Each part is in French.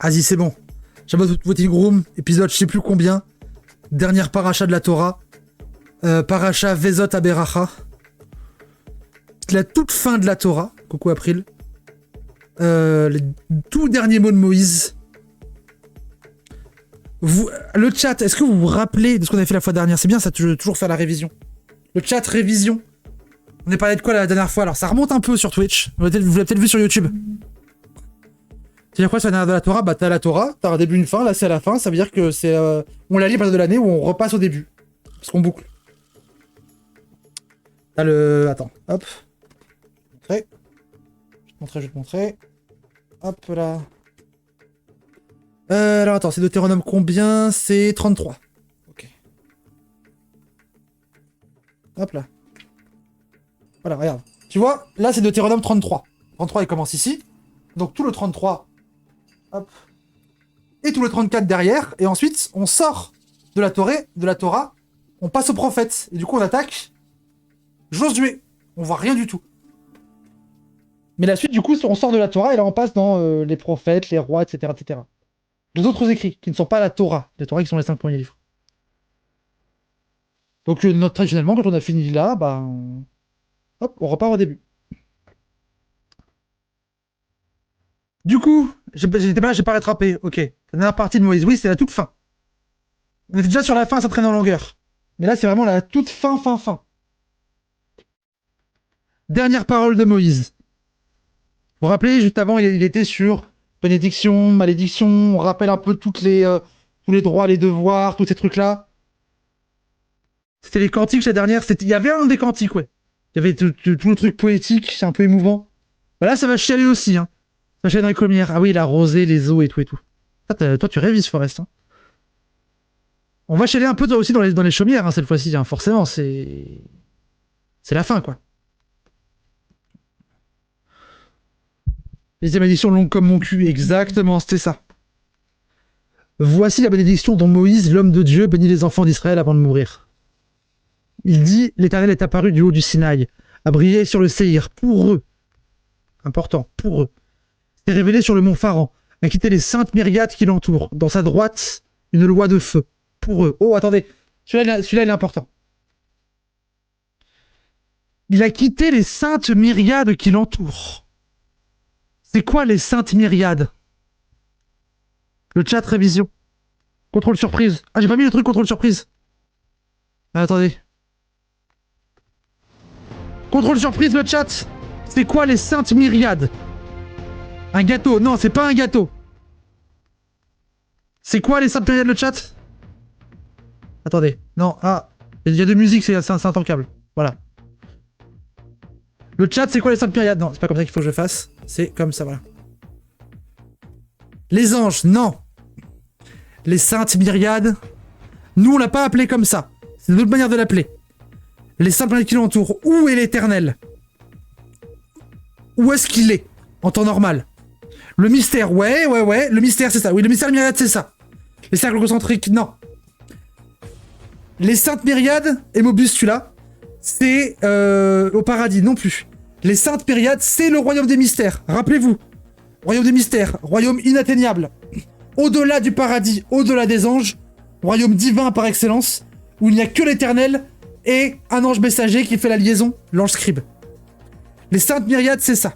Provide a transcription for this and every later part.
Vas-y, c'est bon. Shabbat Voting Room, épisode je sais plus combien. Dernière paracha de la Torah. Paracha Vezot Aberacha. La toute fin de la Torah. Coucou April. Les tout derniers mots de Moïse. Le chat, est-ce que vous vous rappelez de ce qu'on avait fait la fois dernière? C'est bien ça, je veux toujours faire la révision. Le chat révision. On a parlé de quoi la dernière fois? Alors ça remonte un peu sur Twitch. Vous l'avez peut-être vu sur YouTube. C'est-à-dire quoi sur la dernière de la Torah? Bah t'as la Torah, t'as un début, une fin, là c'est à la fin, ça veut dire que c'est... on la lit à partir de l'année où on repasse au début. Parce qu'on boucle. T'as le... Attends, hop. Je vais te montrer. Hop là. Alors attends, c'est Deutéronome combien? C'est 33. Ok. Hop là. Voilà, regarde. Tu vois, là c'est Deutéronome 33. 33 il commence ici. Donc tout le 33. Hop. Et tout le 34 derrière. Et ensuite, on sort de la Torah. On passe au prophète. Et du coup, on attaque Josué. On voit rien du tout. Mais la suite, du coup, on sort de la Torah et là, on passe dans les prophètes, les rois, etc., etc. Les autres écrits, qui ne sont pas la Torah. Les Torah qui sont les 5 premiers livres. Donc, traditionnellement, quand on a fini là, bah, hop, on repart au début. Du coup, j'étais pas là, j'ai pas rattrapé. Ok. La dernière partie de Moïse, oui, c'est la toute fin. On était déjà sur la fin, ça traîne en longueur. Mais là, c'est vraiment la toute fin. Dernière parole de Moïse. Vous vous rappelez, juste avant, il était sur bénédiction, malédiction, on rappelle un peu tous les droits, les devoirs, tous ces trucs-là. C'était les cantiques, la dernière, il y avait un des cantiques, ouais. Il y avait tout le truc poétique, c'est un peu émouvant. Bah là, ça va chialer aussi, hein. Ça va chialer dans les comières. Ah oui, la rosée, les eaux et tout. Toi, tu révises, Forest, hein. On va chialer un peu aussi dans les chaumières, hein, cette fois-ci, hein. Forcément, c'est la fin, quoi. Les malédictions longues comme mon cul, exactement, c'était ça. Voici la bénédiction dont Moïse, l'homme de Dieu, bénit les enfants d'Israël avant de mourir. Il dit, l'Éternel est apparu du haut du Sinaï, a brillé sur le Séhir, pour eux. Important, pour eux. S'est révélé sur le mont Pharan, a quitté les saintes myriades qui l'entourent. Dans sa droite, une loi de feu, pour eux. Oh, attendez, celui-là, il est important. Il a quitté les saintes myriades qui l'entourent. C'est quoi les saintes myriades? Le chat révision. Contrôle surprise. Ah, j'ai pas mis le truc contrôle surprise. Ah, attendez. Contrôle surprise, le chat. C'est quoi les saintes myriades? Un gâteau. Non, c'est pas un gâteau. C'est quoi les saintes myriades, le chat? Attendez. Non, ah. Il y a de musique, c'est un temps câble. Voilà. Le chat, c'est quoi les saintes myriades? Non, c'est pas comme ça qu'il faut que je fasse. C'est comme ça, voilà. Les anges, non. Les saintes myriades, nous on l'a pas appelé comme ça. C'est une autre manière de l'appeler. Les saintes myriades qui l'entourent, où est l'Éternel? Où est-ce qu'il est? En temps normal. Le mystère, ouais. Le mystère, c'est ça. Oui, le mystère myriade, c'est ça. Les cercles concentriques, non. Les saintes myriades, et Mobius, celui-là, c'est au paradis, non plus. Les saintes myriades, c'est le royaume des mystères. Rappelez-vous. Royaume des mystères, royaume inatteignable. Au-delà du paradis, au-delà des anges, royaume divin par excellence, où il n'y a que l'Éternel et un ange messager qui fait la liaison, l'ange scribe. Les saintes myriades, c'est ça.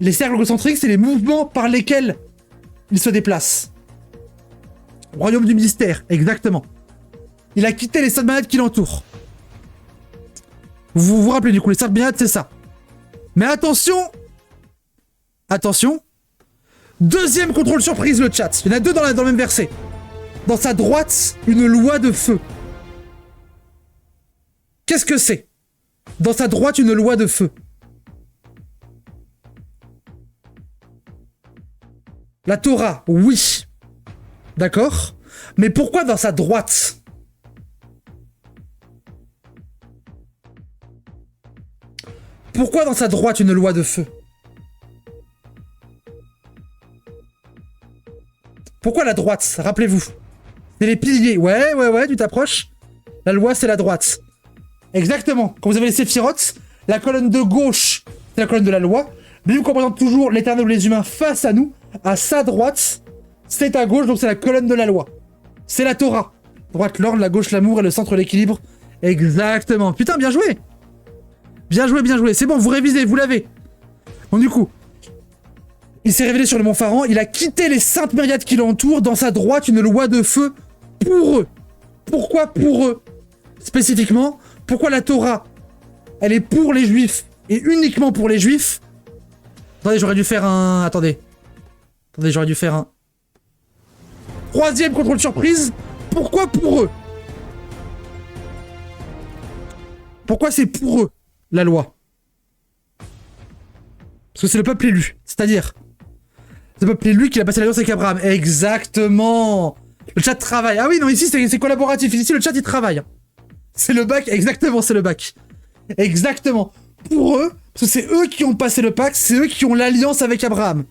Les cercles concentriques, c'est les mouvements par lesquels il se déplace. Royaume du mystère, exactement. Il a quitté les saintes myriades qui l'entourent. Vous vous rappelez du coup, les saintes myriades, c'est ça. Mais attention. Deuxième contrôle surprise, le chat. Il y en a deux dans le même verset. Dans sa droite, une loi de feu. Qu'est-ce que c'est? Dans sa droite, une loi de feu. La Torah, oui. D'accord? Mais pourquoi dans sa droite? Pourquoi dans sa droite, une loi de feu? Pourquoi la droite? Rappelez-vous. C'est les piliers. Ouais, tu t'approches. La loi, c'est la droite. Exactement. Quand vous avez les séphirotes, la colonne de gauche, c'est la colonne de la loi. Mais nous, qu'on présente toujours l'Éternel ou les humains face à nous, à sa droite, C'est à gauche, donc c'est la colonne de la loi. C'est la Torah. Droite, l'ordre, la gauche, l'amour et le centre, l'équilibre. Exactement. Putain, bien joué. Bien joué, bien joué. C'est bon, vous révisez, vous l'avez. Bon, du coup, il s'est révélé sur le mont Pharan. Il a quitté les saintes myriades qui l'entourent. Dans sa droite, une loi de feu pour eux. Pourquoi pour eux? Spécifiquement, pourquoi la Torah, elle est pour les juifs et uniquement pour les juifs? Attendez, j'aurais dû faire un... Attendez, j'aurais dû faire un... Troisième contrôle surprise. Pourquoi pour eux? Pourquoi c'est pour eux, la loi? Parce que c'est le peuple élu. C'est-à-dire, c'est le peuple élu qui a passé l'alliance avec Abraham. Exactement. Le chat travaille. Ah oui, non, ici, c'est collaboratif. Ici, le chat, il travaille. C'est le bac. Exactement, c'est le bac. Exactement. Pour eux, parce que c'est eux qui ont passé le pacte, c'est eux qui ont l'alliance avec Abraham.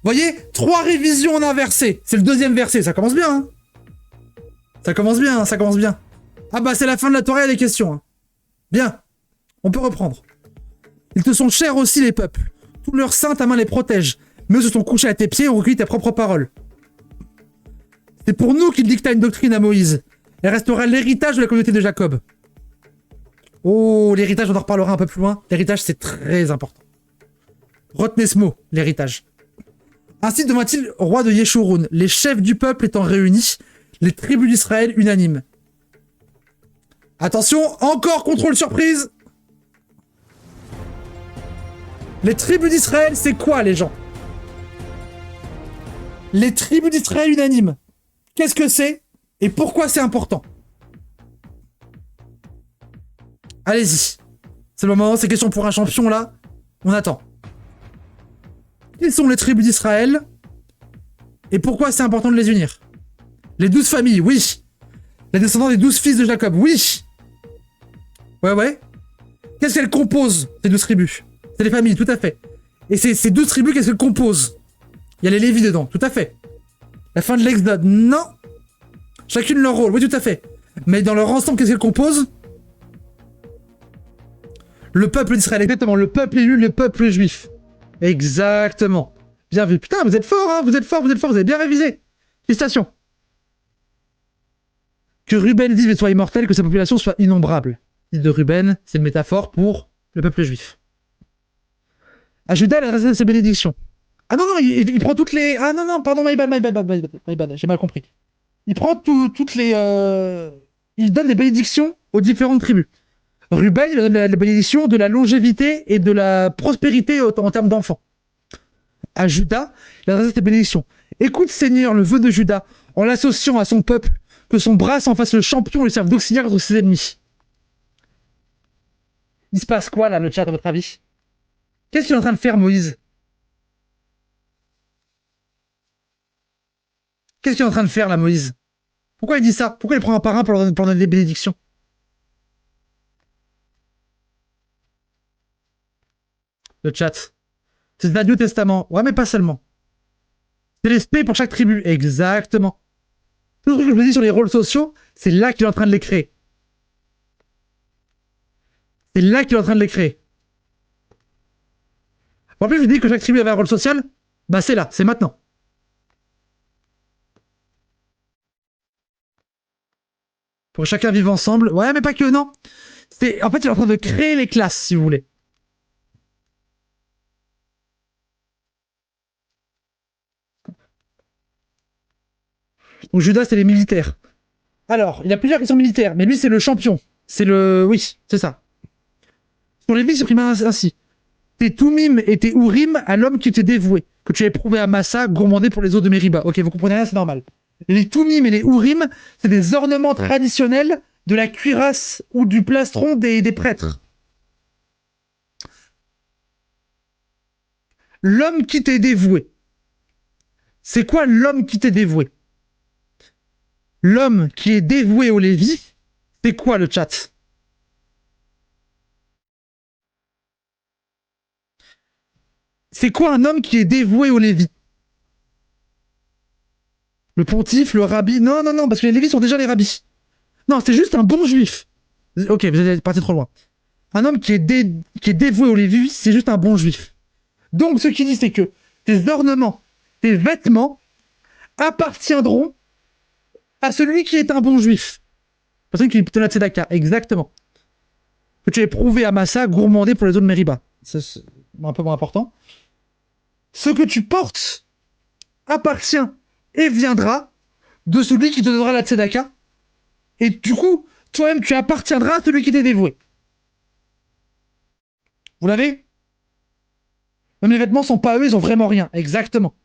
Voyez, 3 révisions en inversé. C'est le deuxième verset. Ça commence bien, hein. Ça commence bien, hein, ça commence bien. Ah bah, c'est la fin de la Torah, il y a des questions. Hein. Bien. On peut reprendre. Ils te sont chers aussi, les peuples. Tous leurs saints, ta main les protège. Mais eux se sont couchés à tes pieds et ont recueilli tes propres paroles. C'est pour nous qu'il dicta une doctrine à Moïse. Elle restera l'héritage de la communauté de Jacob. Oh, l'héritage, on en reparlera un peu plus loin. L'héritage, c'est très important. Retenez ce mot, l'héritage. Ainsi devint-il roi de Yeshurun, les chefs du peuple étant réunis, les tribus d'Israël unanimes. Attention, encore contrôle surprise. Les tribus d'Israël, c'est quoi, les gens? Les tribus d'Israël unanimes. Qu'est-ce que c'est? Et pourquoi c'est important? Allez-y. C'est le moment, c'est question pour un champion, là. On attend. Quelles sont les tribus d'Israël? Et pourquoi c'est important de les unir? Les 12 familles, oui. Les descendants des 12 fils de Jacob, oui. Ouais. Qu'est-ce qu'elles composent, ces 12 tribus? C'est les familles, tout à fait. Et ces 12 tribus, qu'est-ce qu'elles composent? Il y a les Lévis dedans, tout à fait. La fin de l'Exode, non. Chacune leur rôle, oui, tout à fait. Mais dans leur ensemble, qu'est-ce qu'elles composent? Le peuple d'Israël, exactement. Le peuple élu, le peuple juif. Exactement. Bien vu. Putain, vous êtes fort, hein. Vous êtes fort, vous avez bien révisé. Félicitations. Que Ruben vive et soit immortel, que sa population soit innombrable. L'île de Ruben, c'est une métaphore pour le peuple juif. À Judas, il a adressé ses bénédictions. Ah non, il prend toutes les... Ah non, pardon, my bad, j'ai mal compris. Il prend toutes les... Il donne des bénédictions aux différentes tribus. Ruben, il donne la bénédiction de la longévité et de la prospérité en termes d'enfants. À Judas, il a adressé ses bénédictions. Écoute, Seigneur, le vœu de Judas, en l'associant à son peuple, que son bras s'en fasse le champion et lui serve d'auxiliaire contre ses ennemis. Il se passe quoi, là, le chat, à votre avis? Qu'est-ce qu'il est en train de faire, Moïse? Qu'est-ce qu'il est en train de faire, là, Moïse? Pourquoi il dit ça? Pourquoi il prend un par un pour leur donner des bénédictions? Le chat. C'est le Nouveau Testament. Ouais, mais pas seulement. C'est l'esprit pour chaque tribu. Exactement. Tout ce que je vous dis sur les rôles sociaux, c'est là qu'il est en train de les créer. C'est là qu'il est en train de les créer. En plus, je vous dis que chaque tribu avait un rôle social. Bah, c'est là, c'est maintenant. Pour chacun vivre ensemble. Ouais, mais pas que, non. En fait, il est en train de créer les classes, si vous voulez. Donc Judas, c'est les militaires. Alors, il y a plusieurs qui sont militaires, mais lui, c'est le champion. C'est le... Oui, c'est ça. Sur les vies, c'est ainsi. Tes Toumim et tes Ourim à l'homme qui t'est dévoué, que tu as éprouvé à Massa, gourmandé pour les eaux de Mériba. Ok, vous comprenez rien, c'est normal. Les Toumim et les Ourim, c'est des ornements traditionnels de la cuirasse ou du plastron des prêtres. L'homme qui t'est dévoué. C'est quoi l'homme qui t'est dévoué? L'homme qui est dévoué au Lévi, c'est quoi le chat? C'est quoi un homme qui est dévoué au Lévi? Le pontife, le rabbi? Non, parce que les Lévis sont déjà les rabbis. Non, c'est juste un bon juif. Ok, vous êtes parti trop loin. Un homme qui est dévoué au Lévi, c'est juste un bon juif. Donc, ce qu'il dit, c'est que tes ornements, tes vêtements, appartiendront à celui qui est un bon juif. Personne qui te la tzedaka, exactement. Que tu aies prouvé à Massa, gourmandé pour les eaux de Meriba. C'est un peu moins important. Ce que tu portes appartient et viendra de celui qui te donnera la tzedaka. Et du coup, toi-même, tu appartiendras à celui qui t'est dévoué. Vous l'avez? Même les vêtements sont pas à eux, ils ont vraiment rien. Exactement.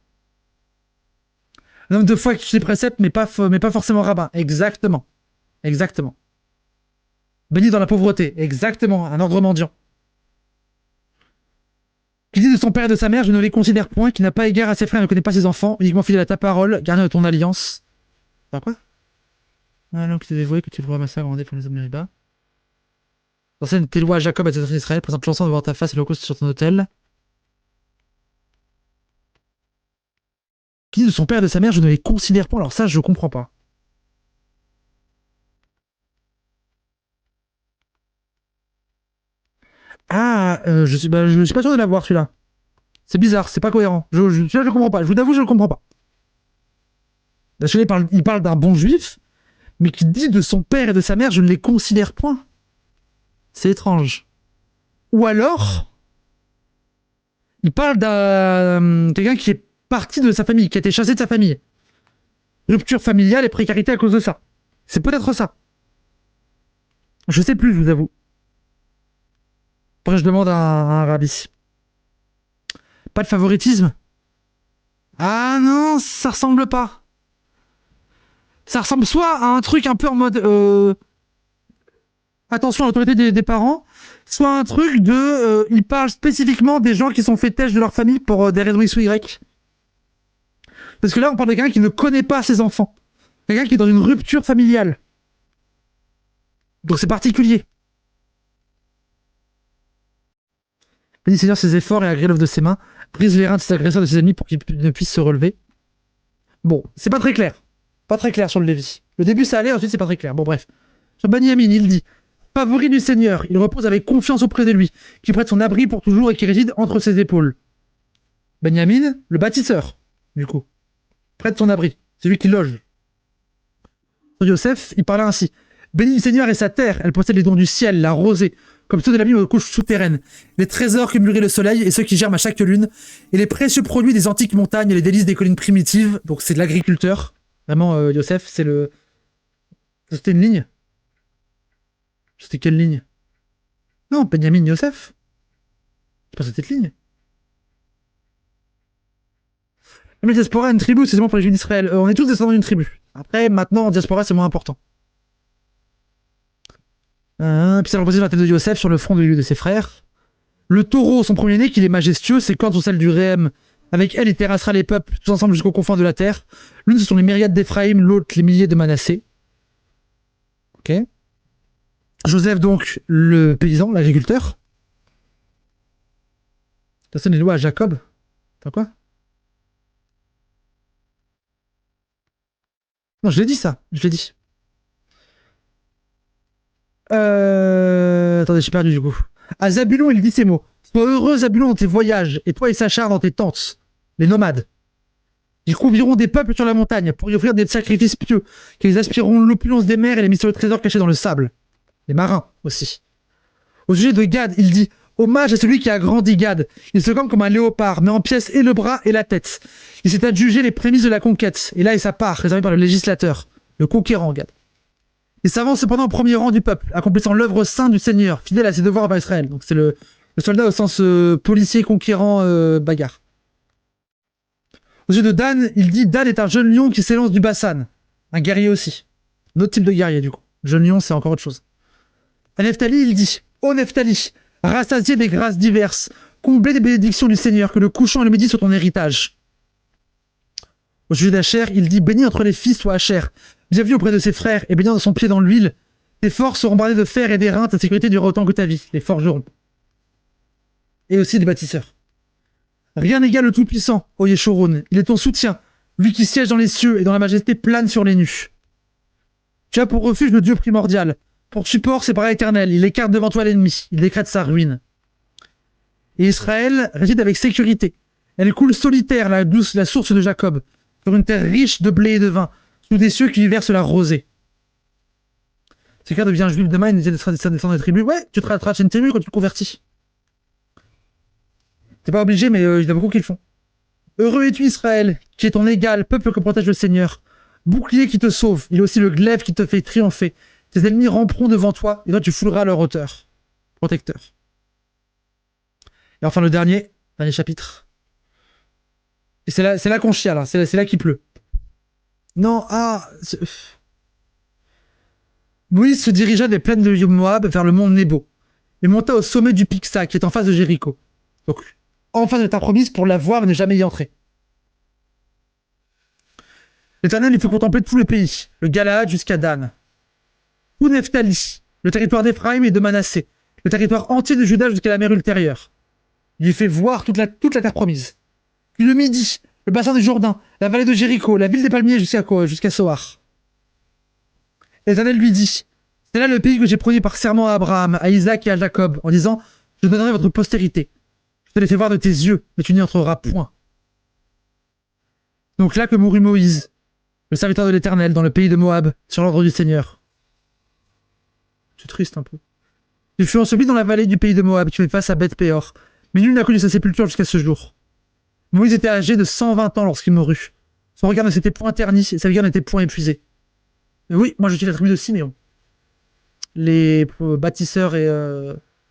Un homme de foi qui suit les préceptes, mais pas forcément rabbin. Exactement. Exactement. Béni dans la pauvreté. Exactement. Un ordre mendiant. Qui dit de son père et de sa mère, je ne les considère point, qui n'a pas égard à ses frères, ne connaît pas ses enfants, uniquement fidèle à ta parole, gardien de ton alliance. Enfin quoi? Ah non, qui t'est dévoué, que tu vois Massa grandir pour les hommes Meriba. Enseigne tes lois à Jacob et à tes enfants d'Israël, présente l'encens devant ta face et l'holocauste sur ton autel. Qui dit de son père et de sa mère, je ne les considère pas. Alors ça, je comprends pas. Ah, je suis pas sûr de l'avoir celui-là. C'est bizarre, c'est pas cohérent. Celui-là, je comprends pas. Je vous avoue, je le comprends pas. Là, celui-là, il parle d'un bon juif, mais qui dit de son père et de sa mère, je ne les considère point. C'est étrange. Ou alors, il parle d'un quelqu'un qui est parti de sa famille, qui a été chassé de sa famille. Rupture familiale et précarité à cause de ça. C'est peut-être ça. Je sais plus, je vous avoue. Après, je demande à un rabbi. Pas de favoritisme? Ah non, ça ressemble pas. Ça ressemble soit à un truc un peu en mode attention à l'autorité des parents, soit un truc de il parle spécifiquement des gens qui sont fait têche de leur famille pour des raisons X ou Y. Parce que là, on parle de quelqu'un qui ne connaît pas ses enfants. Quelqu'un qui est dans une rupture familiale. Donc c'est particulier. Bénis Seigneur ses efforts et agrée l'œuvre de ses mains. Brise les reins de ses agresseurs, de ses ennemis pour qu'ils ne puissent se relever. Bon, c'est pas très clair. Pas très clair sur le Lévi. Le début ça allait, ensuite c'est pas très clair. Bon bref. Sur Benyamin, il dit favori du Seigneur, il repose avec confiance auprès de lui, qui prête son abri pour toujours et qui réside entre ses épaules. Benyamin, le bâtisseur, du coup, prête son abri. C'est lui qui loge. Sur Yosef, il parlait ainsi. Béni du Seigneur et sa terre, elle possède les dons du ciel, la rosée, comme ceux de la mine aux couches souterraines, les trésors que mûrit le soleil et ceux qui germent à chaque lune, et les précieux produits des antiques montagnes et les délices des collines primitives. Donc c'est de l'agriculteur. Vraiment, Yosef, c'est le... C'était une ligne? C'était quelle ligne? Non, Benjamin Yosef. C'est pas cette ligne. Mais la diaspora, une tribu, c'est seulement pour les Juifs d'Israël. On est tous descendants d'une tribu. Après, maintenant, en diaspora, c'est moins important. Puis ça représente la tête de Yosef sur le front de ses frères. Le taureau, son premier-né, qu'il est majestueux, ses cornes sont celles du Réhem. Avec elle, il terrassera les peuples, tous ensemble jusqu'aux confins de la terre. L'une, ce sont les myriades d'Éphraïm, l'autre, les milliers de Manassé. Ok. Joseph, donc, le paysan, l'agriculteur. Ça sonne les lois à Jacob. T'as quoi? Non, je l'ai dit ça, je l'ai dit. Attendez, j'ai perdu du coup. À Zabulon, il dit ces mots. Sois heureux, Zabulon, dans tes voyages, et toi et Sachar dans tes tentes. Les nomades. Ils conduiront des peuples sur la montagne pour y offrir des sacrifices pieux, qu'ils aspireront l'opulence des mers et les mystérieux trésors cachés dans le sable. Les marins aussi. Au sujet de Gad, il dit hommage à celui qui a grandi Gad. Il se campe comme un léopard, met en pièces et le bras et la tête. Il s'est adjugé les prémices de la conquête, et là est sa part, réservée par le législateur, le conquérant Gad. Il s'avance cependant au premier rang du peuple, accomplissant l'œuvre sainte du Seigneur, fidèle à ses devoirs envers Israël. Donc c'est le soldat au sens policier, conquérant, bagarre. Au sujet de Dan, il dit Dan est un jeune lion qui s'élance du Bassan. Un guerrier aussi. Un autre type de guerrier du coup. Jeune lion, c'est encore autre chose. À Nephtali, il dit ô Nephtali, rassasié des grâces diverses, comblé des bénédictions du Seigneur, que le couchant et le midi soient ton héritage. Au sujet d'Acher, il dit béni entre les fils soit Acher, bienvenu auprès de ses frères et baignant de son pied dans l'huile. Tes forces seront bardées de fer et d'airain, ta sécurité durera autant que ta vie, les forgerons. Et aussi les bâtisseurs. Rien n'égale le Tout-Puissant, ô Yeshurun, il est ton soutien, lui qui siège dans les cieux et dont la majesté plane sur les nus. Tu as pour refuge le Dieu primordial. Pour support, c'est bras éternel. Il écarte devant toi l'ennemi. Il décrète sa ruine. Et Israël réside avec sécurité. Elle coule solitaire, la source de Jacob. sur une terre riche de blé et de vin, sous des cieux qui lui versent la rosée. Si quelqu'un devient juif demain, il descend des tribus. Ouais, tu te rattaches à une tribu quand tu te convertis. T'es pas obligé, mais il y en a beaucoup qui le font. Heureux es-tu Israël, qui est ton égal, peuple que protège le Seigneur. Bouclier qui te sauve, il est aussi le glaive qui te fait triompher. Tes ennemis ramperont devant toi, et toi tu fouleras leur hauteur. Protecteur. Et enfin le dernier chapitre. Et c'est là qu'on chiale, hein. C'est là qu'il pleut. Non, Moïse se dirigea des plaines de Moab vers le mont Nebo, et monta au sommet du Pixa, qui est en face de Jéricho. Donc, en face de ta promise pour la voir et ne jamais y entrer. L'Éternel lui fit contempler tout le pays, le Galaad jusqu'à Dan. Tout Nephtali, le territoire d'Éphraïm et de Manassé, le territoire entier de Juda jusqu'à la mer ultérieure. Il lui fait voir toute la terre promise. Puis le Midi, le bassin du Jourdain, la vallée de Jéricho, la ville des palmiers jusqu'à Soar. L'Éternel lui dit, c'est là le pays que j'ai promis par serment à Abraham, à Isaac et à Jacob, en disant, je donnerai votre postérité. Je te l'ai fait voir de tes yeux, mais tu n'y entreras point. Donc là que mourut Moïse, le serviteur de l'Éternel, dans le pays de Moab, sur l'ordre du Seigneur. C'est triste un peu. Il fut enseveli dans la vallée du pays de Moab, qui fait face à Beth-Péor, mais nul n'a connu sa sépulture jusqu'à ce jour. Moïse était âgé de 120 ans lorsqu'il mourut. Son regard ne s'était point terni, et sa vigueur n'était point épuisée. Mais oui, moi je suis la tribu de Siméon. Les bâtisseurs et...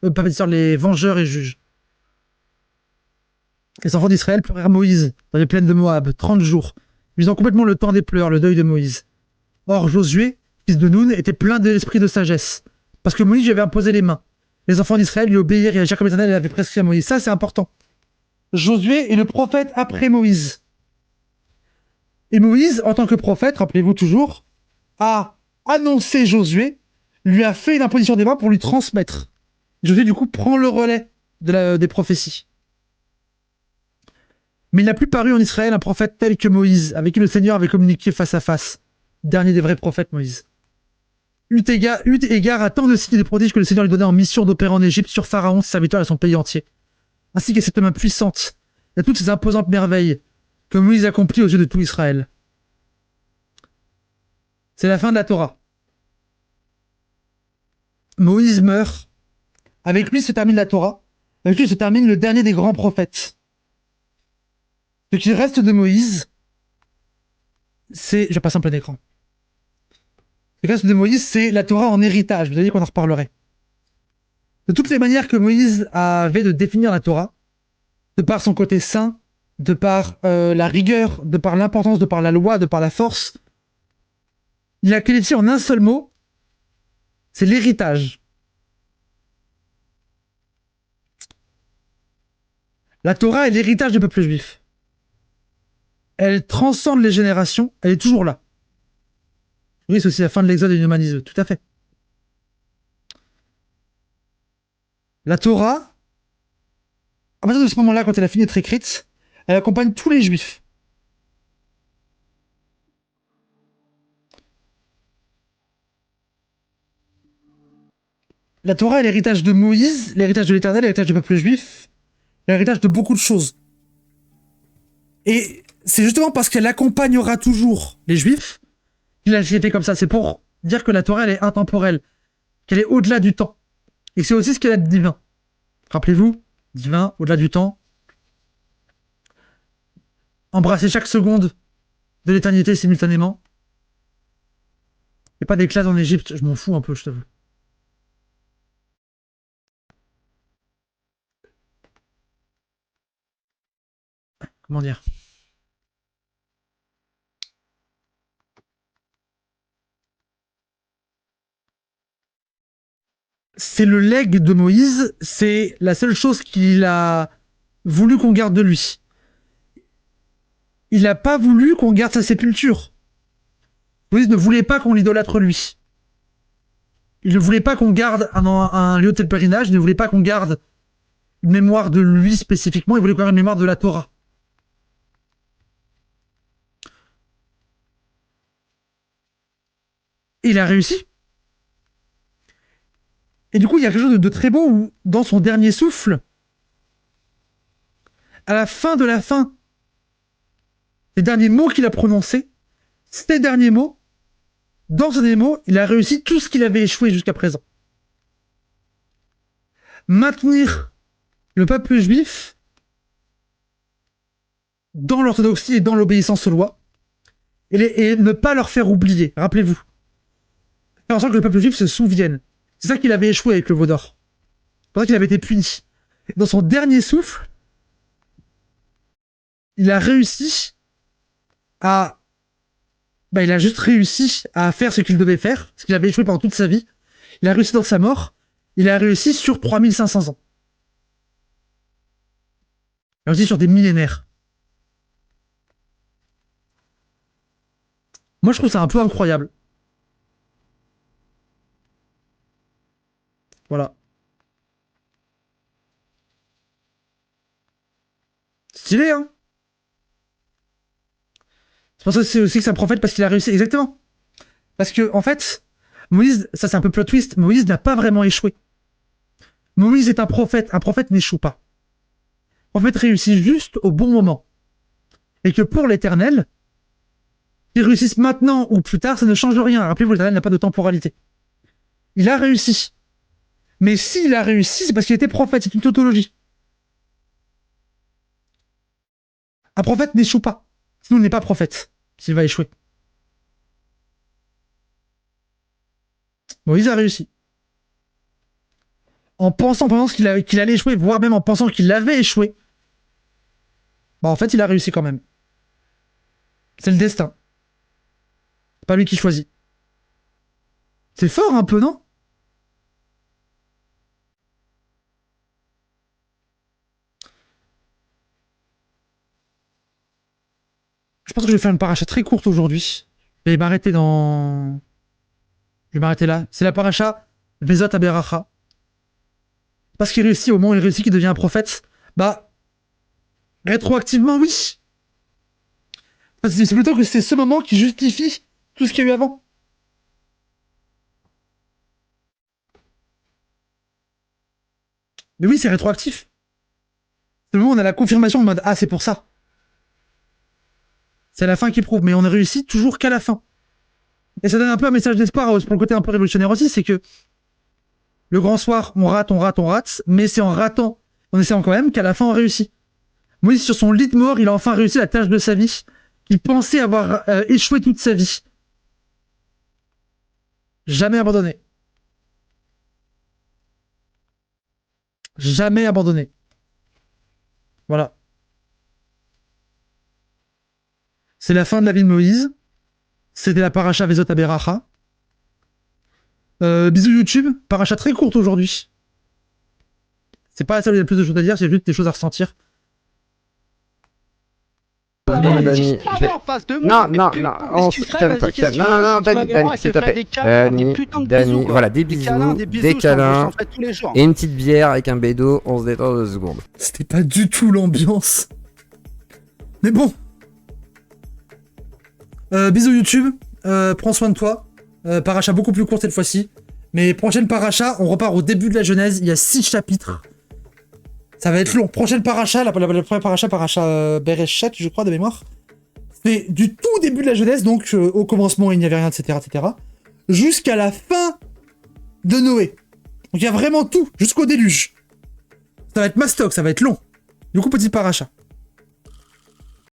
pas bâtisseurs, les vengeurs et juges. Les enfants d'Israël pleurèrent Moïse dans les plaines de Moab, 30 jours, visant complètement le temps des pleurs, le deuil de Moïse. Or, Josué, fils de Nun, était plein de l'esprit de sagesse, parce que Moïse lui avait imposé les mains. Les enfants d'Israël lui obéirent et agirent comme l'Éternel avait prescrit à Moïse. Ça, c'est important. Josué est le prophète après Moïse. Et Moïse, en tant que prophète, rappelez-vous toujours, a annoncé Josué, lui a fait une imposition des mains pour lui transmettre. Josué, du coup, prend le relais des prophéties. Mais il n'a plus paru en Israël un prophète tel que Moïse, avec qui le Seigneur avait communiqué face à face. Dernier des vrais prophètes, Moïse. Eut égard à tant de signes et de prodiges que le Seigneur lui donnait en mission d'opérer en Égypte sur Pharaon, ses serviteurs et son pays entier. Ainsi qu'à cette main puissante, et à toutes ces imposantes merveilles que Moïse accomplit aux yeux de tout Israël. C'est la fin de la Torah. Moïse meurt. Avec lui se termine la Torah. Avec lui se termine le dernier des grands prophètes. Ce qui reste de Moïse, c'est... Je passe en plein écran. Ce qui reste de Moïse, c'est la Torah en héritage. Vous avez dit qu'on en reparlerait. De toutes les manières que Moïse avait de définir la Torah, de par son côté saint, de par la rigueur, de par l'importance, de par la loi, de par la force, il a qualifié en un seul mot, c'est l'héritage. La Torah est l'héritage du peuple juif. Elle transcende les générations, elle est toujours là. Oui, c'est aussi la fin de l'Exode et du humanisme, tout à fait. La Torah, à partir de ce moment-là, quand elle a fini d'être écrite, elle accompagne tous les juifs. La Torah est l'héritage de Moïse, l'héritage de l'Éternel, l'héritage du peuple juif, l'héritage de beaucoup de choses. Et c'est justement parce qu'elle accompagnera toujours les juifs qu'il a été comme ça. C'est pour dire que la Torah, elle est intemporelle, qu'elle est au-delà du temps. Et c'est aussi ce qu'elle a de divin. Rappelez-vous, divin, au-delà du temps. Embrasser chaque seconde de l'éternité simultanément. Et pas d'éclats en Égypte, je m'en fous un peu, je t'avoue. Comment dire? C'est le legs de Moïse, c'est la seule chose qu'il a voulu qu'on garde de lui. Il n'a pas voulu qu'on garde sa sépulture. Moïse ne voulait pas qu'on l'idolâtre lui. Il ne voulait pas qu'on garde un lieu de pèlerinage, il ne voulait pas qu'on garde une mémoire de lui spécifiquement, il voulait qu'on garde une mémoire de la Torah. Et il a réussi. Et du coup, il y a quelque chose de très beau où, dans son dernier souffle, à la fin de la fin, les derniers mots qu'il a prononcés, ces derniers mots, dans ces derniers mots, il a réussi tout ce qu'il avait échoué jusqu'à présent. Maintenir le peuple juif dans l'orthodoxie et dans l'obéissance aux lois, et ne pas leur faire oublier, rappelez-vous. Faire en sorte que le peuple juif se souvienne. C'est ça qu'il avait échoué avec le veau d'or. C'est pour ça qu'il avait été puni. Et dans son dernier souffle, il a réussi à... il a juste réussi à faire ce qu'il devait faire, ce qu'il avait échoué pendant toute sa vie. Il a réussi dans sa mort. Il a réussi sur 3500 ans. Il a réussi sur des millénaires. Moi, je trouve ça un peu incroyable. Voilà. Stylé, hein? C'est pour ça que c'est aussi que c'est un prophète, parce qu'il a réussi. Exactement. Parce que, en fait, Moïse, ça c'est un peu plot twist, Moïse n'a pas vraiment échoué. Moïse est un prophète n'échoue pas. Le prophète réussit juste au bon moment. Et que pour l'Éternel, qu'il réussisse maintenant ou plus tard, ça ne change rien. Rappelez-vous, l'Éternel n'a pas de temporalité. Il a réussi. Mais s'il a réussi, c'est parce qu'il était prophète, c'est une tautologie. Un prophète n'échoue pas. Sinon, il n'est pas prophète, s'il va échouer. Moïse a réussi. En pensant qu'il allait échouer, voire même en pensant qu'il avait échoué, en fait, il a réussi quand même. C'est le destin. C'est pas lui qui choisit. C'est fort un peu, non? Je pense que je vais faire une paracha très courte aujourd'hui. Je vais m'arrêter dans... Je vais m'arrêter là. C'est la paracha Vezot Aberacha. Parce qu'il réussit, au moment où il réussit, qu'il devient un prophète. Rétroactivement, oui. C'est plutôt que c'est ce moment qui justifie tout ce qu'il y a eu avant. Mais oui, c'est rétroactif. C'est le moment où on a la confirmation en mode « Ah, c'est pour ça ». C'est la fin qui prouve, mais on ne réussit toujours qu'à la fin. Et ça donne un peu un message d'espoir pour le côté un peu révolutionnaire aussi, c'est que le grand soir, on rate, mais c'est en ratant, en essayant quand même, qu'à la fin on réussit. Moïse, sur son lit de mort, il a enfin réussi la tâche de sa vie, qu'il pensait avoir échoué toute sa vie. Jamais abandonné. Jamais abandonné. Voilà. C'est la fin de la vie de Moïse. C'était la paracha Vezot Aberacha. Bisous YouTube. Paracha très courte aujourd'hui. C'est pas ça où il y a le plus de choses à dire, c'est juste des choses à ressentir. Non, Dani. En face de moi, Non, Dani, s'il te plaît. Dani, voilà, des bisous, des câlins, et une petite bière avec un bédo, on se détend 2 secondes. C'était pas du tout l'ambiance. Mais bon. Bisous YouTube. Prends soin de toi. Paracha beaucoup plus courte cette fois-ci. Mais prochaine paracha, on repart au début de la Genèse. Il y a 6 chapitres. Ça va être long. Prochaine paracha, la première paracha Bereshet, je crois, de mémoire. C'est du tout début de la Genèse, donc au commencement il n'y avait rien, etc. Jusqu'à la fin de Noé. Donc il y a vraiment tout, jusqu'au déluge. Ça va être mastoc, ça va être long. Du coup, petite paracha.